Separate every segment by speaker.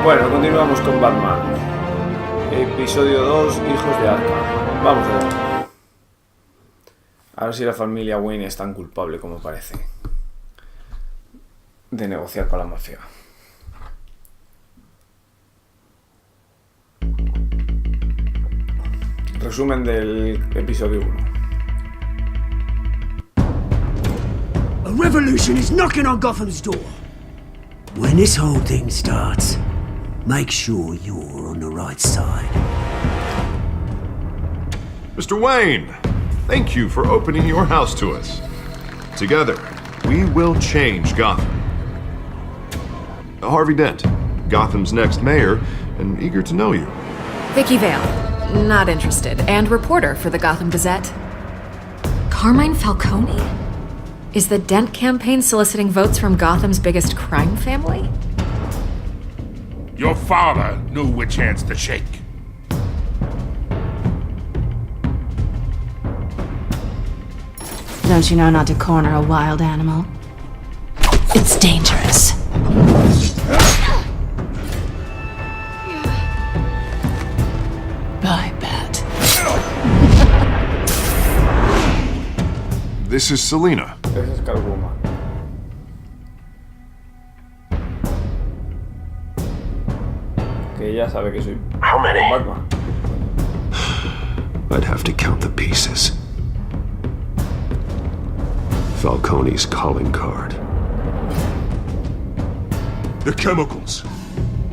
Speaker 1: Bueno, continuamos con Batman. Episodio 2, Hijos de Arkham. Vamos a ver. A ver si la familia Wayne es tan culpable como parece de negociar con la mafia. Resumen del episodio 1.
Speaker 2: A revolution is knocking on Gotham's door. When this whole thing starts, make sure you're on the right side.
Speaker 3: Mr. Wayne, thank you for opening your house to us. Together, we will change Gotham. Harvey Dent, Gotham's next mayor, and eager to know you.
Speaker 4: Vicky Vale, not interested, and reporter for the Gotham Gazette. Carmine Falcone? Is the Dent campaign soliciting votes from Gotham's biggest crime family?
Speaker 5: Your father knew which hands to shake.
Speaker 6: Don't you know not to corner a wild animal? It's dangerous. I bet.
Speaker 3: This is Selina.
Speaker 1: Ese es Catwoman. Que ella sabe que soy Batman.
Speaker 7: I'd have to count the pieces. Falcone's calling card.
Speaker 5: The chemicals.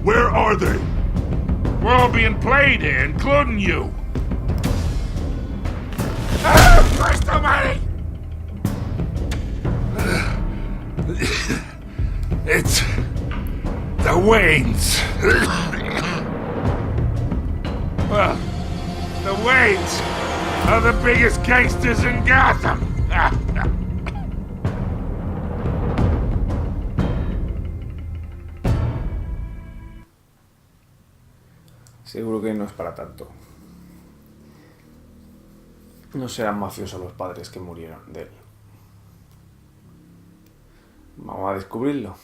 Speaker 5: Where are they? We're all being played here, including you. Christ almighty! It's the Waynes. Well, the Waynes are the biggest gangsters in Gotham.
Speaker 1: Seguro que no es para tanto. No serán mafiosos los padres que murieron de él. Vamos a descubrirlo.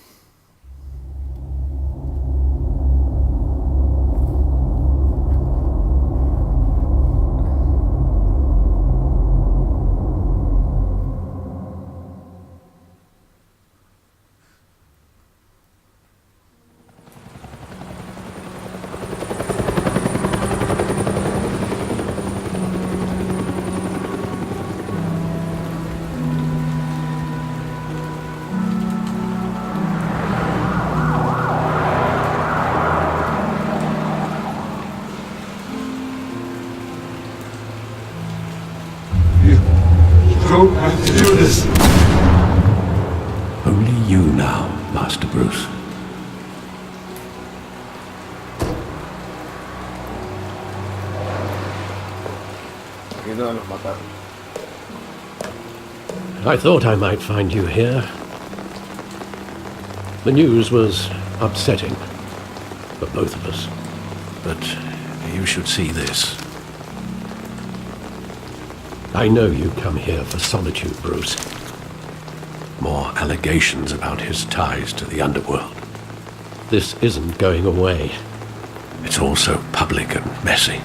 Speaker 7: Don't have to do this. Only you now, Master Bruce.
Speaker 1: Aquí es donde los mataron.
Speaker 8: I thought I might find you here. The news was upsetting for both of us.
Speaker 7: But you should see this.
Speaker 8: I know you come here for solitude, Bruce.
Speaker 7: More allegations about his ties to the underworld.
Speaker 8: This isn't going away.
Speaker 7: It's also public and messy.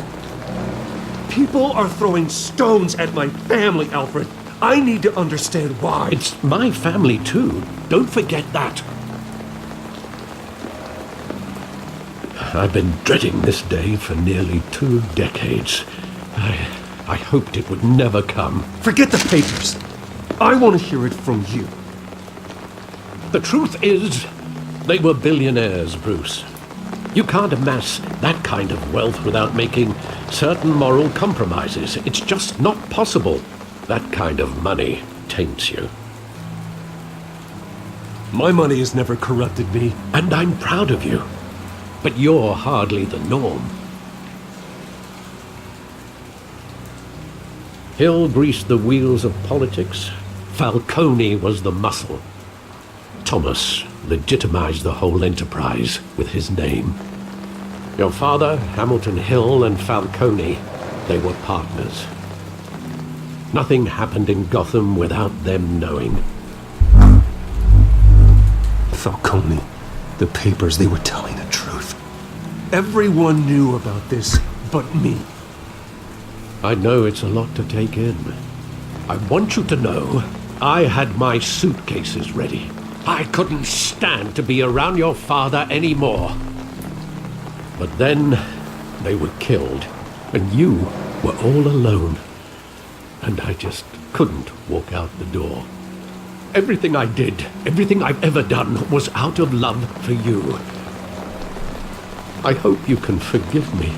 Speaker 9: People are throwing stones at my family, Alfred. I need to understand why.
Speaker 8: It's my family, too. Don't forget that. I've been dreading this day for nearly 2 decades. I hoped it would never come.
Speaker 9: Forget the papers. I want to hear it from you.
Speaker 8: The truth is, they were billionaires, Bruce. You can't amass that kind of wealth without making certain moral compromises. It's just not possible. That kind of money taints you.
Speaker 9: My money has never corrupted me.
Speaker 8: And I'm proud of you. But you're hardly the norm. Hill greased the wheels of politics. Falcone was the muscle. Thomas legitimized the whole enterprise with his name. Your father, Hamilton Hill, and Falcone, they were partners. Nothing happened in Gotham without them knowing.
Speaker 7: Falcone, the papers, they were telling the truth.
Speaker 9: Everyone knew about this but me.
Speaker 8: I know it's a lot to take in. I want you to know I had my suitcases ready. I couldn't stand to be around your father anymore. But then they were killed, and you were all alone. And I just couldn't walk out the door. Everything I did, everything I've ever done, was out of love for you. I hope you can forgive me.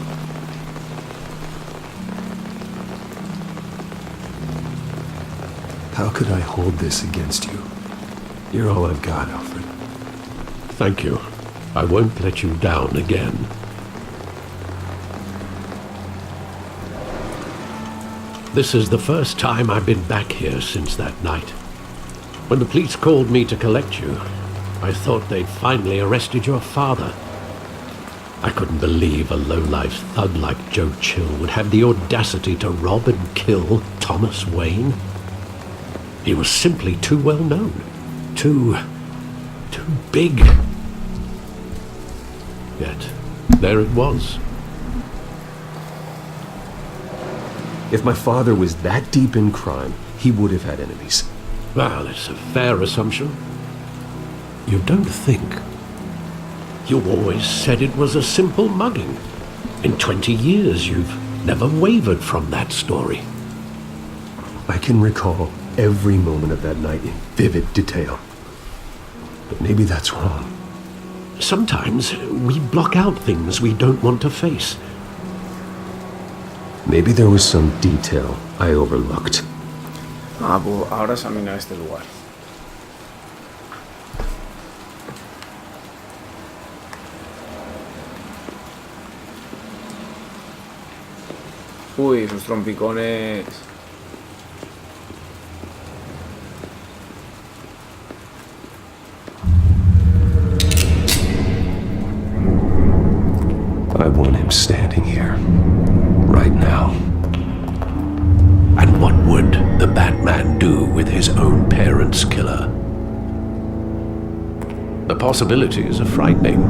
Speaker 9: How could I hold this against you? You're all I've got, Alfred.
Speaker 8: Thank you. I won't let you down again. This is the first time I've been back here since that night. When the police called me to collect you, I thought they'd finally arrested your father. I couldn't believe a low-life thug like Joe Chill would have the audacity to rob and kill Thomas Wayne. He was simply too well known. Too big. Yet, there it was.
Speaker 9: If my father was that deep in crime, he would have had enemies.
Speaker 8: Well, it's a fair assumption. You don't think. You always said it was a simple mugging. In 20 years, you've never wavered from that story.
Speaker 9: I can recall every moment of that night in vivid detail. But maybe that's wrong.
Speaker 8: Sometimes we block out things we don't want to face.
Speaker 9: Maybe there was some detail I overlooked.
Speaker 1: Ah, pues ahora examina este lugar. Uy, sus trompicones.
Speaker 9: I want him standing here, right now.
Speaker 8: And what would the Batman do with his own parents' killer? The possibilities are frightening.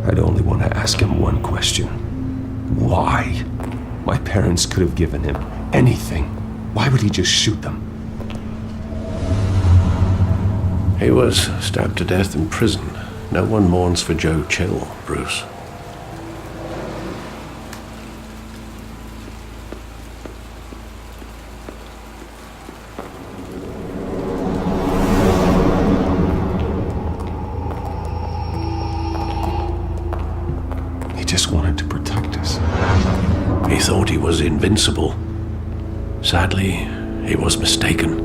Speaker 9: I'd only want to ask him one question. Why? My parents could have given him anything. Why would he just shoot them?
Speaker 8: He was stabbed to death in prison. No one mourns for Joe Chill, Bruce.
Speaker 9: He just wanted to protect us.
Speaker 8: He thought he was invincible. Sadly, he was mistaken.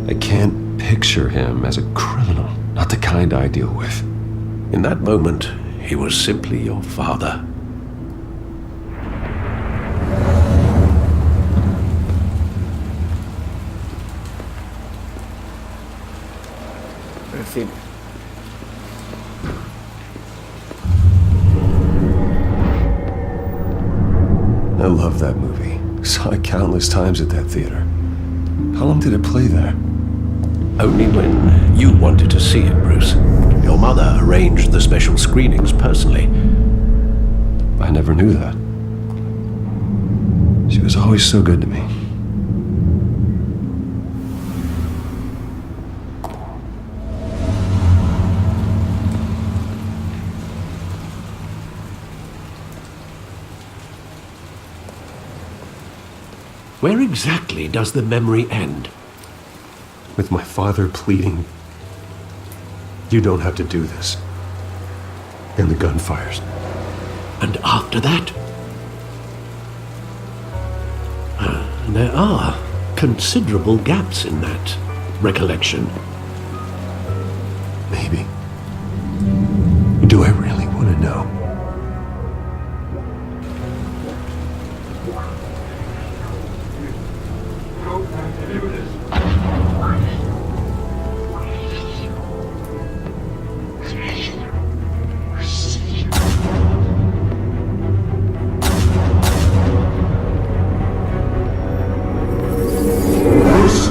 Speaker 9: I can't picture him as a criminal, not the kind I deal with.
Speaker 8: In that moment, he was simply your father.
Speaker 1: El cine.
Speaker 9: I love that movie. Saw it countless times at that theater. How long did it play there?
Speaker 8: Only when you wanted to see it, Bruce. Your mother arranged the special screenings personally.
Speaker 9: I never knew that. She was always so good to me.
Speaker 8: Where exactly does the memory end?
Speaker 9: With my father pleading, "You don't have to do this." And the gun fires.
Speaker 8: And after that? There are considerable gaps in that recollection.
Speaker 9: Maybe. Do I really want to know?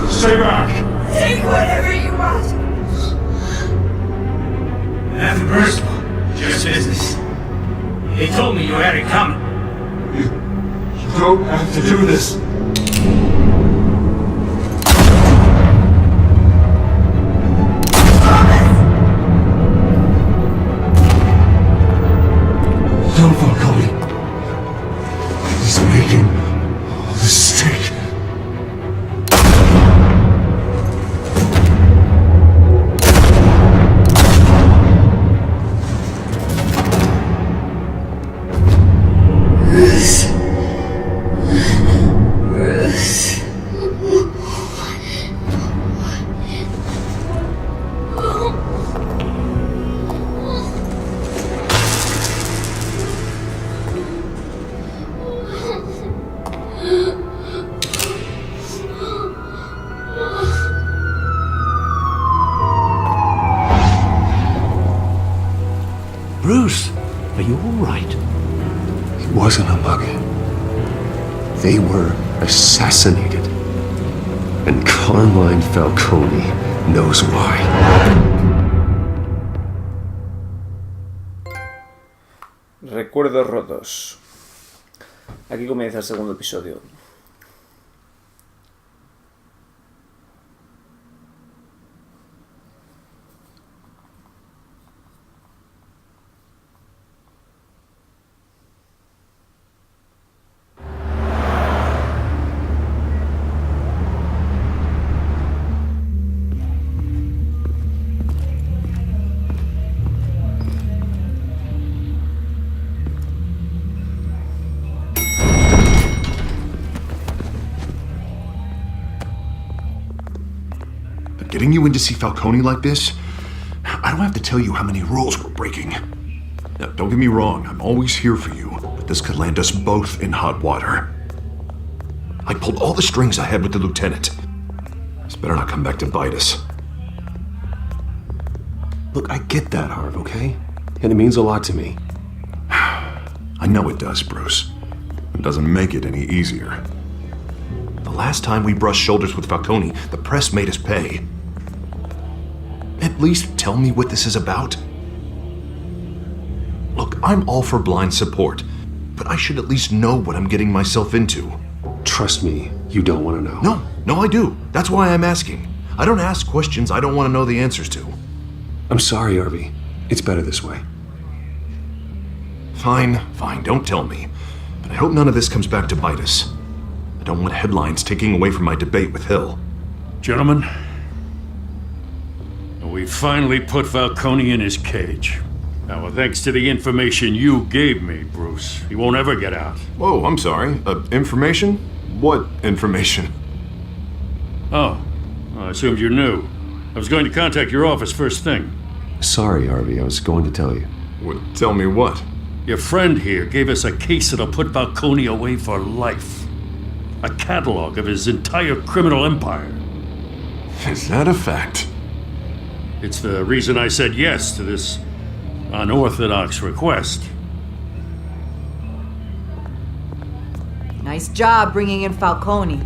Speaker 5: Stay back!
Speaker 10: Take whatever you want!
Speaker 2: Nothing personal. Just business. He told me you had it coming.
Speaker 9: You don't have to do this. Don't follow me. He's making a mistake.
Speaker 8: Bruce, are you all right?
Speaker 9: It wasn't a mugger. They were assassinated. And Carmine Falcone knows why.
Speaker 1: Recuerdos rotos. Aquí comienza el segundo episodio.
Speaker 3: Getting you in to see Falcone like this? I don't have to tell you how many rules we're breaking. Now, don't get me wrong, I'm always here for you, but this could land us both in hot water. I pulled all the strings I had with the lieutenant. This better not come back to bite us.
Speaker 9: Look, I get that, Harv, okay? And it means a lot to me.
Speaker 3: I know it does, Bruce. It doesn't make it any easier. The last time we brushed shoulders with Falcone, the press made us pay. At least tell me what this is about. Look, I'm all for blind support, but I should at least know what I'm getting myself into.
Speaker 9: Trust me, you don't want to know.
Speaker 3: No, I do. That's why I'm asking. I don't ask questions I don't want to know the answers to.
Speaker 9: I'm sorry, Harvey. It's better this way.
Speaker 3: Fine, don't tell me. But I hope none of this comes back to bite us. I don't want headlines taking away from my debate with Hill.
Speaker 5: Gentlemen, we finally put Falcone in his cage. Now, thanks to the information you gave me, Bruce, he won't ever get out.
Speaker 3: Whoa, I'm sorry. Information? What information?
Speaker 5: Oh, I assumed you knew. I was going to contact your office first thing.
Speaker 9: Sorry, Harvey. I was going to tell you.
Speaker 3: Well, tell me what?
Speaker 5: Your friend here gave us a case that'll put Falcone away for life. A catalog of his entire criminal empire.
Speaker 3: Is that a fact?
Speaker 5: It's the reason I said yes to this unorthodox request.
Speaker 10: Nice job bringing in Falcone.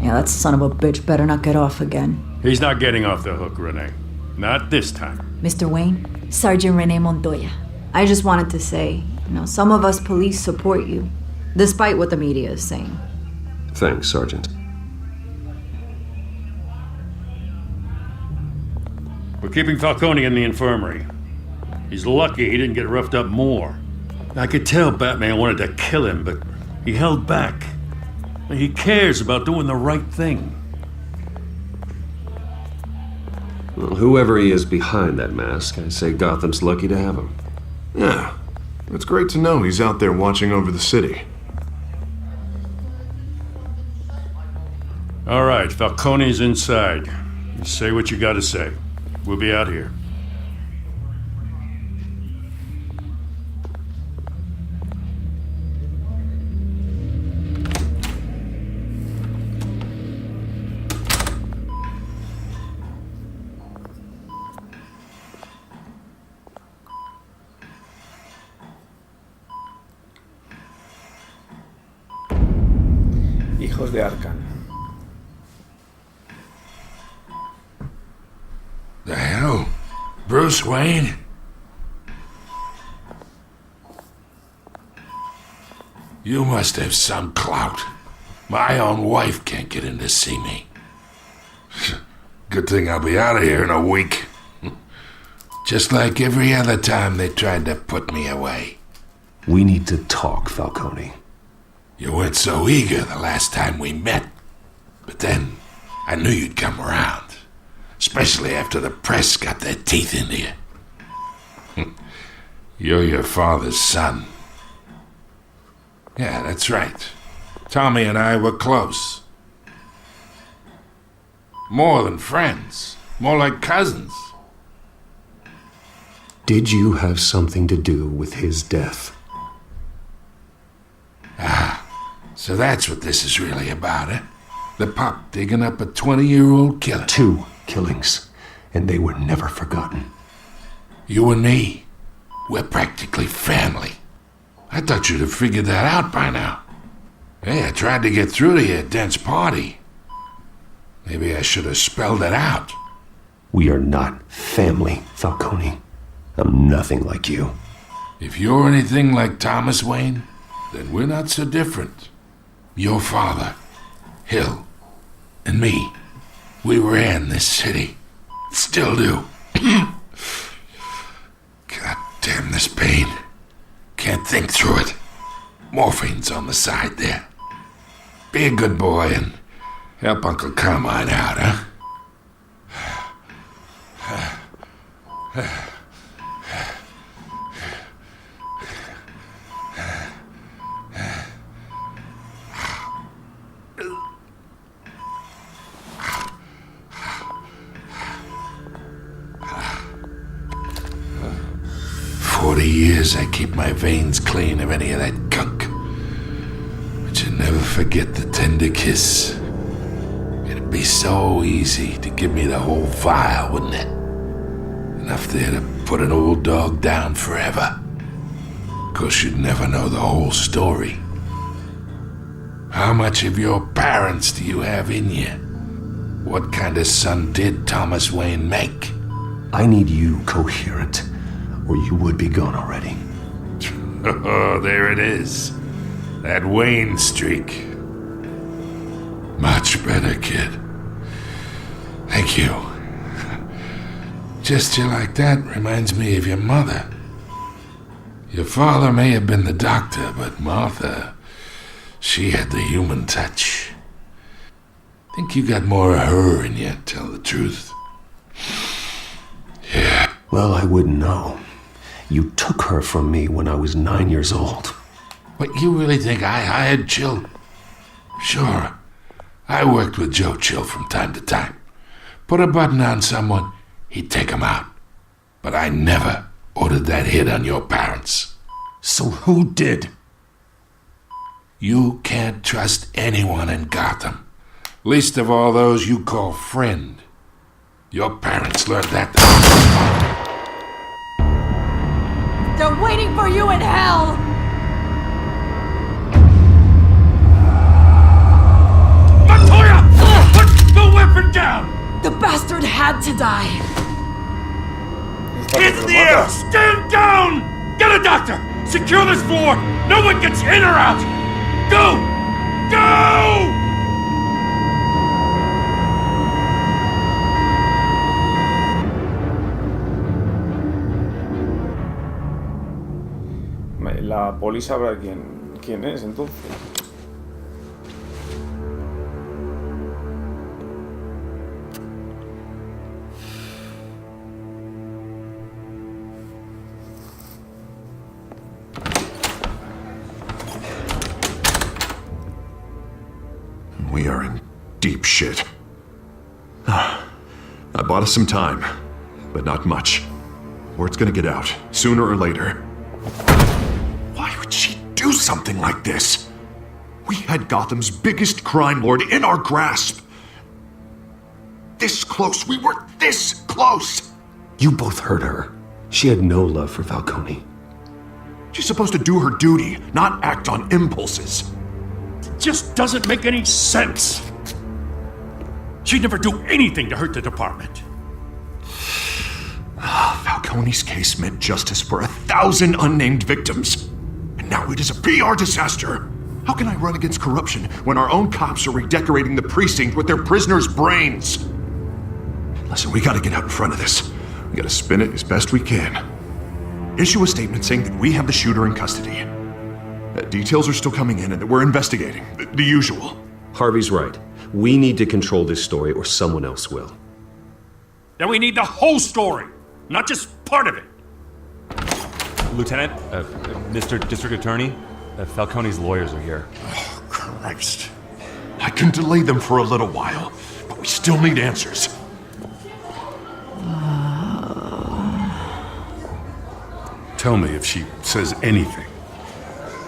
Speaker 10: Yeah, that son of a bitch better not get off again.
Speaker 5: He's not getting off the hook, Renee. Not this time.
Speaker 10: Mr. Wayne, Sergeant Renee Montoya. I just wanted to say, some of us police support you, despite what the media is saying.
Speaker 9: Thanks, Sergeant.
Speaker 5: We're keeping Falcone in the infirmary. He's lucky he didn't get roughed up more. I could tell Batman wanted to kill him, but he held back. He cares about doing the right thing.
Speaker 9: Well, whoever he is behind that mask, I say Gotham's lucky to have him.
Speaker 3: Yeah, it's great to know he's out there watching over the city.
Speaker 5: All right, Falcone's inside. You say what you gotta say. We'll be out here.
Speaker 1: Hijos de Arkham.
Speaker 5: The hell? Bruce Wayne?
Speaker 11: You must have some clout. My own wife can't get in to see me. Good thing I'll be out of here in a week. Just like every other time they tried to put me away.
Speaker 9: We need to talk, Falcone.
Speaker 11: You weren't so eager the last time we met. But then, I knew you'd come around. Especially after the press got their teeth into you. You're your father's son. Yeah, that's right. Tommy and I were close. More than friends. More like cousins.
Speaker 9: Did you have something to do with his death?
Speaker 11: So that's what this is really about, eh? The pup digging up a 20-year-old killer.
Speaker 9: 2 killings, and they were never forgotten.
Speaker 11: You and me, we're practically family. I thought you'd have figured that out by now. Hey, I tried to get through to you at Dent's party. Maybe I should have spelled it out.
Speaker 9: We are not family, Falcone. I'm nothing like you.
Speaker 11: If you're anything like Thomas Wayne, then we're not so different. Your father, Hill, and me, we ran this city. Still do. God damn this pain. Can't think through it. Morphine's on the side there. Be a good boy and help Uncle Carmine out, huh? 40 years I keep my veins clean of any of that gunk. But you never forget the tender kiss. It'd be so easy to give me the whole vial, wouldn't it? Enough there to put an old dog down forever. Of course, you'd never know the whole story. How much of your parents do you have in you? What kind of son did Thomas Wayne make?
Speaker 9: I need you coherent, or you would be gone already.
Speaker 11: Oh, there it is. That Wayne streak. Much better, kid. Thank you. Gesture like that reminds me of your mother. Your father may have been the doctor, but Martha, she had the human touch. Think you got more of her in you, tell the truth. Yeah.
Speaker 9: Well, I wouldn't know. You took her from me when I was 9 years old.
Speaker 11: What, you really think I hired Chill? Sure. I worked with Joe Chill from time to time. Put a button on someone, he'd take him out. But I never ordered that hit on your parents.
Speaker 9: So who did?
Speaker 11: You can't trust anyone in Gotham. Least of all those you call friend. Your parents learned that.
Speaker 10: They're waiting for you in hell!
Speaker 5: Montoya! Put the weapon down!
Speaker 10: The bastard had to die!
Speaker 5: Hands in the air! Stand down! Get a doctor! Secure this floor! No one gets in or out! Go! Go!
Speaker 1: La poli sabrá quién es, entonces.
Speaker 3: We are in deep shit. I bought us some time, but not much. Word's gonna get out, sooner or later. Why would she do something like this? We had Gotham's biggest crime lord in our grasp. This close, we were this close!
Speaker 9: You both hurt her. She had no love for Falcone.
Speaker 3: She's supposed to do her duty, not act on impulses.
Speaker 5: It just doesn't make any sense. She'd never do anything to hurt the department.
Speaker 3: Falcone's case meant justice for 1,000 unnamed victims. And now it is a PR disaster. How can I run against corruption when our own cops are redecorating the precinct with their prisoners' brains? Listen, we gotta get out in front of this. We gotta spin it as best we can. Issue a statement saying that we have the shooter in custody. That details are still coming in and that we're investigating. The usual.
Speaker 9: Harvey's right. We need to control this story or someone else will.
Speaker 5: Then we need the whole story, not just part of it.
Speaker 12: Lieutenant, Mr. District Attorney, Falcone's lawyers are here.
Speaker 3: Oh, Christ. I can delay them for a little while, but we still need answers.
Speaker 5: Tell me if she says anything.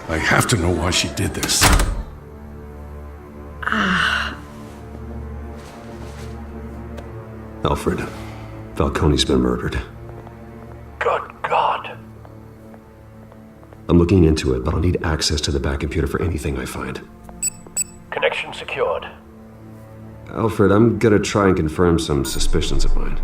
Speaker 5: I have to know why she did this.
Speaker 9: Alfred, Falcone's been murdered.
Speaker 7: Good God.
Speaker 9: I'm looking into it, but I'll need access to the back computer for anything I find.
Speaker 7: Connection secured.
Speaker 9: Alfred, I'm gonna try and confirm some suspicions of mine.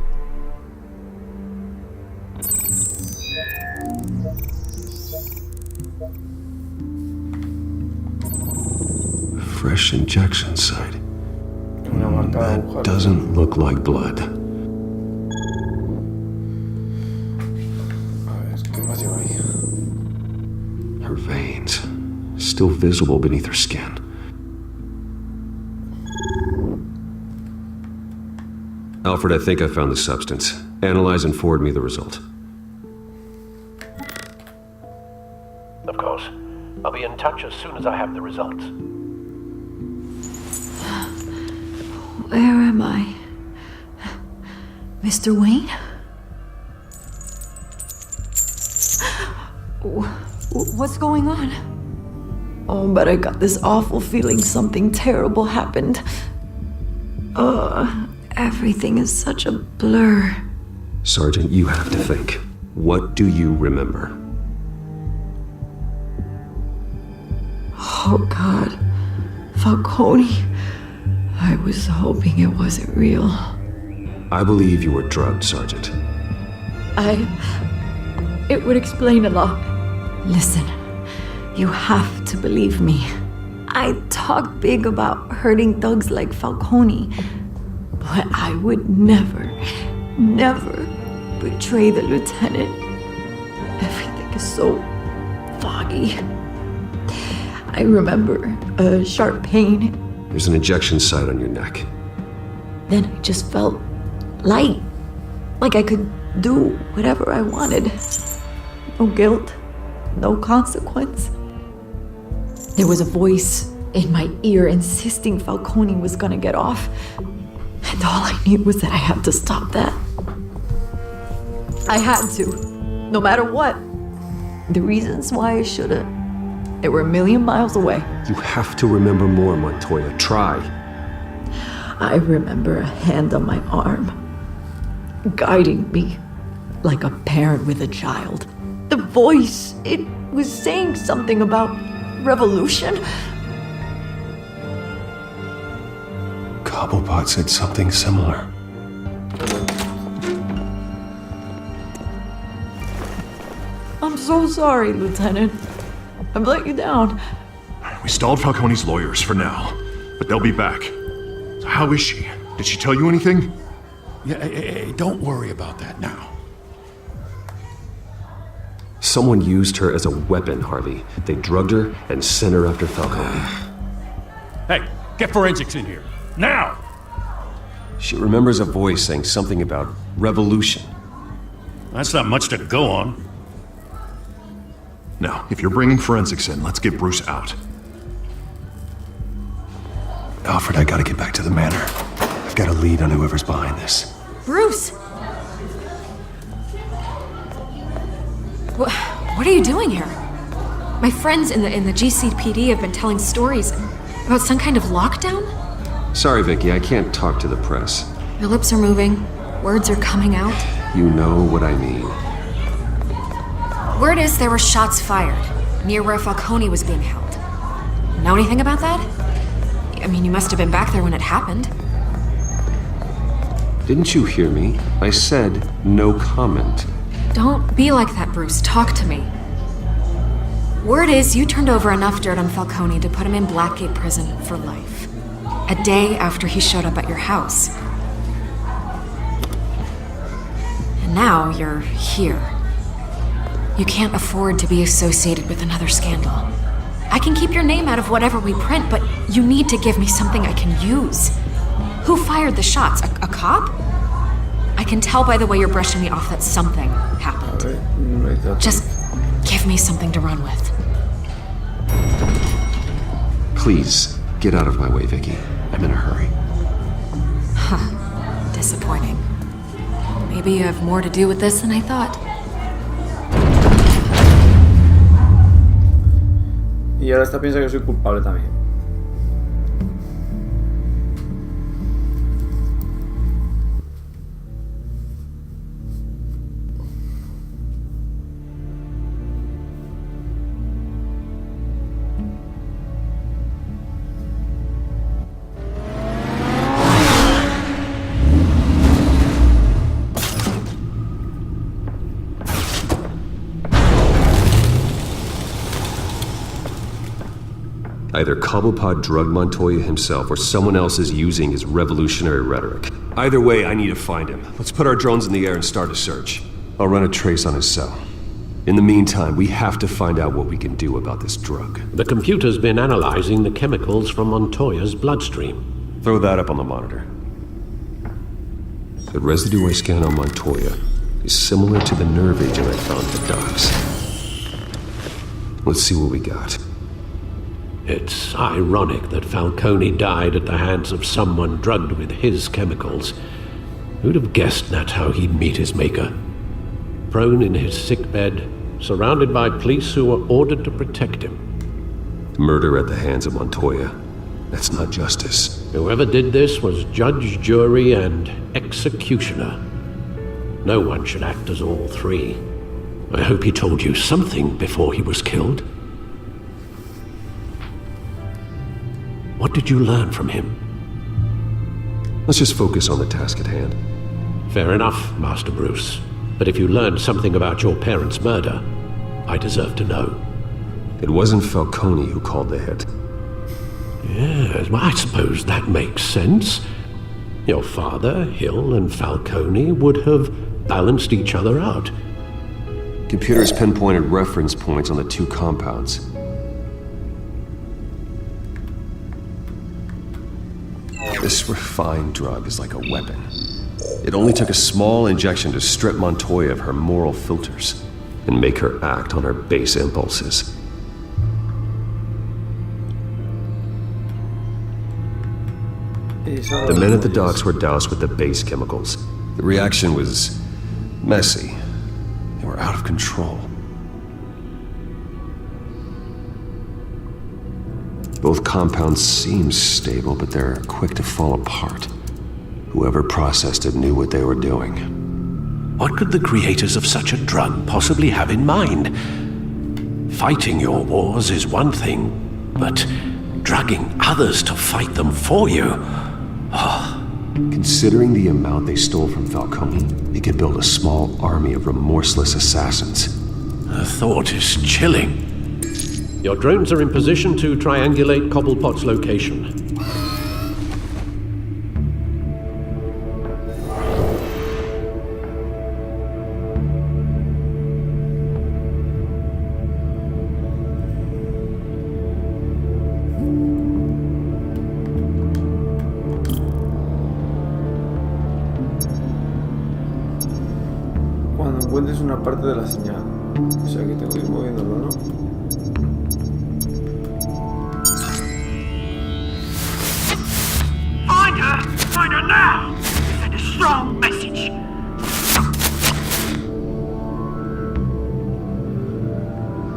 Speaker 9: Fresh injection site. That doesn't look like blood. Her veins, still visible beneath her skin. Alfred, I think I found the substance. Analyze and forward me the result.
Speaker 7: Of course. I'll be in touch as soon as I have the results.
Speaker 10: Where am I? Mr. Wayne? What's going on? Oh, but I got this awful feeling something terrible happened. Everything is such a blur.
Speaker 9: Sergeant, you have to think. What do you remember?
Speaker 10: Oh, God. Falcone. I was hoping it wasn't real.
Speaker 9: I believe you were drugged, Sergeant.
Speaker 10: It would explain a lot. Listen, you have to believe me. I talk big about hurting thugs like Falcone, but I would never betray the lieutenant. Everything is so foggy. I remember a sharp pain.
Speaker 9: There's an injection site on your neck.
Speaker 10: Then I just felt light, like I could do whatever I wanted. No guilt, no consequence. There was a voice in my ear insisting Falcone was gonna get off. And all I knew was that I had to stop that. I had to, no matter what. The reasons why I should've, they were a million miles away.
Speaker 9: You have to remember more, Montoya. Try.
Speaker 10: I remember a hand on my arm, guiding me like a parent with a child. The voice, it was saying something about revolution.
Speaker 9: Cobblepot said something similar.
Speaker 10: I'm so sorry, Lieutenant. I've let you down.
Speaker 3: We stalled Falcone's lawyers for now, but they'll be back. So how is she? Did she tell you anything?
Speaker 5: Yeah, hey, don't worry about that now.
Speaker 9: Someone used her as a weapon, Harvey. They drugged her and sent her after Falcone.
Speaker 5: Hey, get forensics in here. Now!
Speaker 9: She remembers a voice saying something about revolution.
Speaker 5: That's not much to go on.
Speaker 3: Now, if you're bringing forensics in, let's get Bruce out.
Speaker 9: Alfred, I gotta get back to the manor. I've got a lead on whoever's behind this.
Speaker 4: Bruce! What are you doing here? My friends in the GCPD have been telling stories about some kind of lockdown?
Speaker 9: Sorry, Vicky, I can't talk to the press.
Speaker 4: Your lips are moving, words are coming out.
Speaker 9: You know what I mean.
Speaker 4: Word is there were shots fired near where Falcone was being held. Know anything about that? I mean, you must have been back there when it happened.
Speaker 9: Didn't you hear me? I said no comment.
Speaker 4: Don't be like that, Bruce. Talk to me. Word is you turned over enough dirt on Falcone to put him in Blackgate Prison for life. A day after he showed up at your house. And now you're here. You can't afford to be associated with another scandal. I can keep your name out of whatever we print, but you need to give me something I can use. Who fired the shots? A cop? I can tell by the way you're brushing me off that something happened. Just give me something to run with.
Speaker 9: Please, get out of my way, Vicky. I'm in a hurry.
Speaker 4: Huh. Disappointing. Maybe you have more to do with this than I thought.
Speaker 1: Y ahora esta piensa que soy culpable también.
Speaker 9: Either Cobblepot drugged Montoya himself or someone else is using his revolutionary rhetoric. Either way, I need to find him. Let's put our drones in the air and start a search. I'll run a trace on his cell. In the meantime, we have to find out what we can do about this drug.
Speaker 8: The computer's been analyzing the chemicals from Montoya's bloodstream.
Speaker 9: Throw that up on the monitor. The residue I scan on Montoya is similar to the nerve agent I found at the docks. Let's see what we got.
Speaker 8: It's ironic that Falcone died at the hands of someone drugged with his chemicals. Who'd have guessed that's how he'd meet his maker? Prone in his sickbed, surrounded by police who were ordered to protect him.
Speaker 9: Murder at the hands of Montoya. That's not justice.
Speaker 8: Whoever did this was judge, jury, and executioner. No one should act as all three. I hope he told you something before he was killed. What did you learn from him?
Speaker 9: Let's just focus on the task at hand.
Speaker 8: Fair enough, Master Bruce. But if you learned something about your parents' murder, I deserve to know.
Speaker 9: It wasn't Falcone who called the hit.
Speaker 8: Yes, well, I suppose that makes sense. Your father, Hill, and Falcone would have balanced each other out.
Speaker 9: Computers pinpointed reference points on the two compounds. This refined drug is like a weapon. It only took a small injection to strip Montoya of her moral filters and make her act on her base impulses. The men at the docks were doused with the base chemicals. The reaction was messy. They were out of control. Both compounds seem stable, but they're quick to fall apart. Whoever processed it knew what they were doing.
Speaker 8: What could the creators of such a drug possibly have in mind? Fighting your wars is one thing, but drugging others to fight them for you? Oh.
Speaker 9: Considering the amount they stole from Falcone, they could build a small army of remorseless assassins.
Speaker 8: The thought is chilling. Your drones are in position to triangulate Cobblepot's location.
Speaker 1: Cuando encuentres una parte de la señal. O sea que tengo que ir moviéndolo, ¿no?
Speaker 2: Find her now! Send a strong message!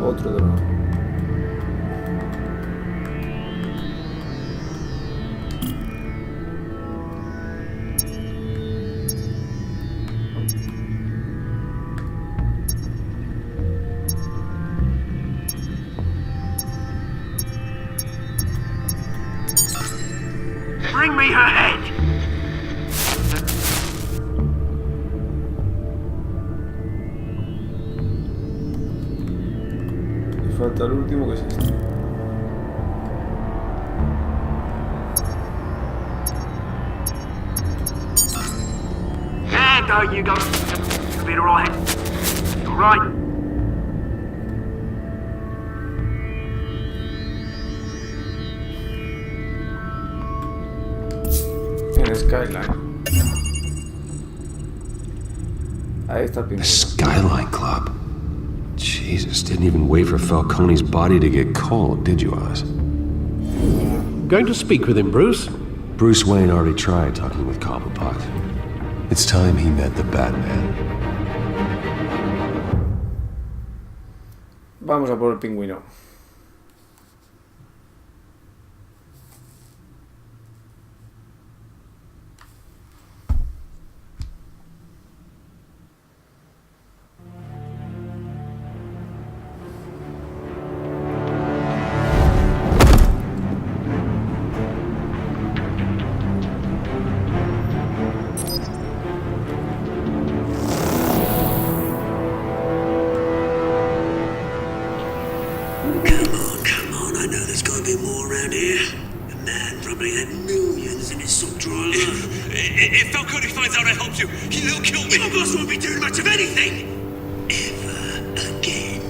Speaker 1: Otro dron.
Speaker 2: Bring me her head!
Speaker 1: falta el último, que es este.
Speaker 2: Yeah, go, you go. You'll be alright. Alright.
Speaker 1: En Skyline. Ahí está el
Speaker 9: The
Speaker 1: pingüino.
Speaker 9: Skyline Club. Jesus, didn't even wait for Falcone's body to get cold, did you, Oz?
Speaker 8: Going to speak with him, Bruce?
Speaker 9: Bruce Wayne already tried talking with Cobblepot. It's time he met the Batman.
Speaker 1: Vamos a por el pingüino.
Speaker 2: Come on, I know there's gotta be more around here. The man probably had millions in his sock drawer. If Falcone finds out I helped you, he'll kill me. Your boss won't be doing much of anything. Ever again.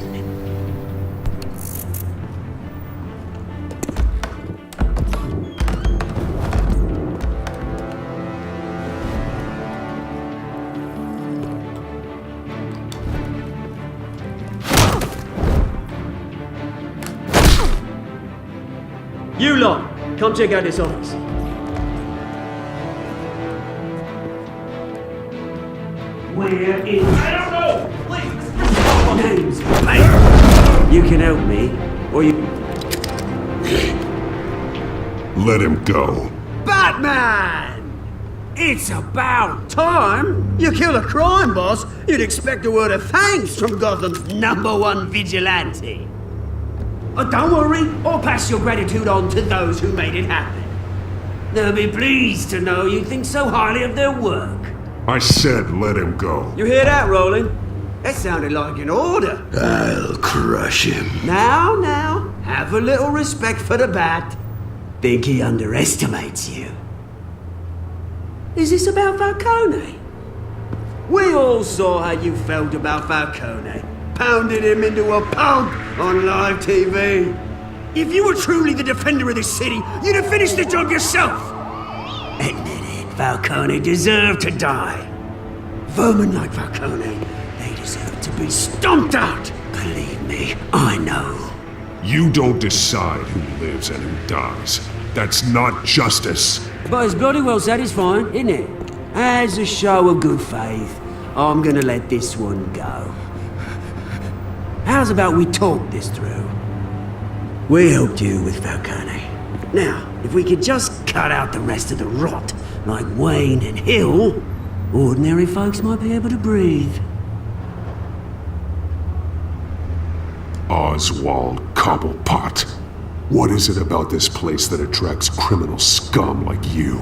Speaker 13: You lot, come check out this office.
Speaker 2: Where is... I don't know! Please! Names, mate! You can help me, or you...
Speaker 3: Let him go.
Speaker 2: Batman! It's about time! You kill a crime boss, you'd expect a word of thanks from Gotham's #1 vigilante. Oh, don't worry, I'll pass your gratitude on to those who made it happen. They'll be pleased to know you think so highly of their work.
Speaker 3: I said let him go.
Speaker 2: You hear that, Roland? That sounded like an order.
Speaker 11: I'll crush him.
Speaker 2: Now, have a little respect for the Bat. Think he underestimates you. Is this about Falcone? We all saw how you felt about Falcone. Pounded him into a pulp on live TV. If you were truly the defender of this city, you'd have finished the job yourself. Admit it, Falcone deserved to die. Vermin like Falcone, they deserve to be stomped out. Believe me, I know.
Speaker 3: You don't decide who lives and who dies. That's not justice.
Speaker 2: But it's bloody well satisfying, isn't it? As a show of good faith, I'm gonna let this one go. How's about we talk this through? We helped you with Falcone. Now, if we could just cut out the rest of the rot, like Wayne and Hill, ordinary folks might be able to breathe.
Speaker 3: Oswald Cobblepot. What is it about this place that attracts criminal scum like you?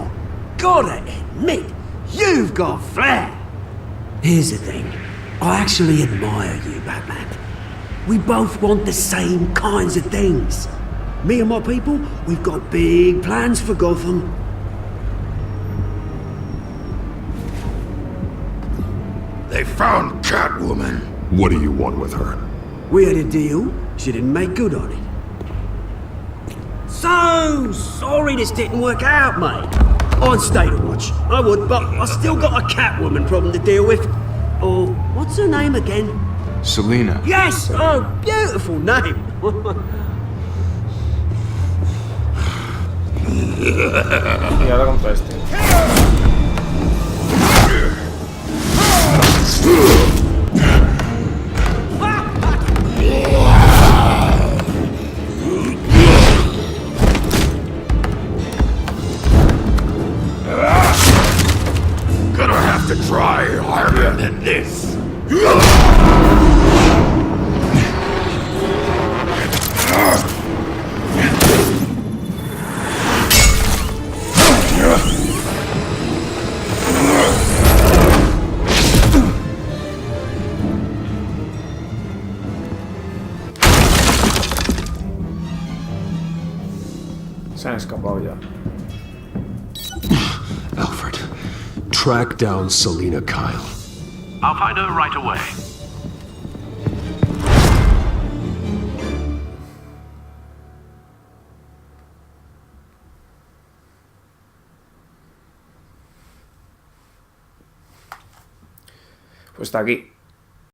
Speaker 2: Gotta admit, you've got flair. Here's the thing. I actually admire you, Batman. We both want the same kinds of things. Me and my people, we've got big plans for Gotham.
Speaker 11: They found Catwoman.
Speaker 3: What do you want with her?
Speaker 2: We had a deal. She didn't make good on it. So sorry this didn't work out, mate. I'd stay to watch. I would, but I still got a Catwoman problem to deal with. Oh, what's her name again?
Speaker 12: Selena.
Speaker 2: Yes! Oh, beautiful name.
Speaker 1: Y ahora contra este.
Speaker 11: Gonna have to try harder than this.
Speaker 1: Se han escapado ya.
Speaker 9: Alfred, track down Selina Kyle.
Speaker 8: I'll find her right away.
Speaker 1: Pues está aquí.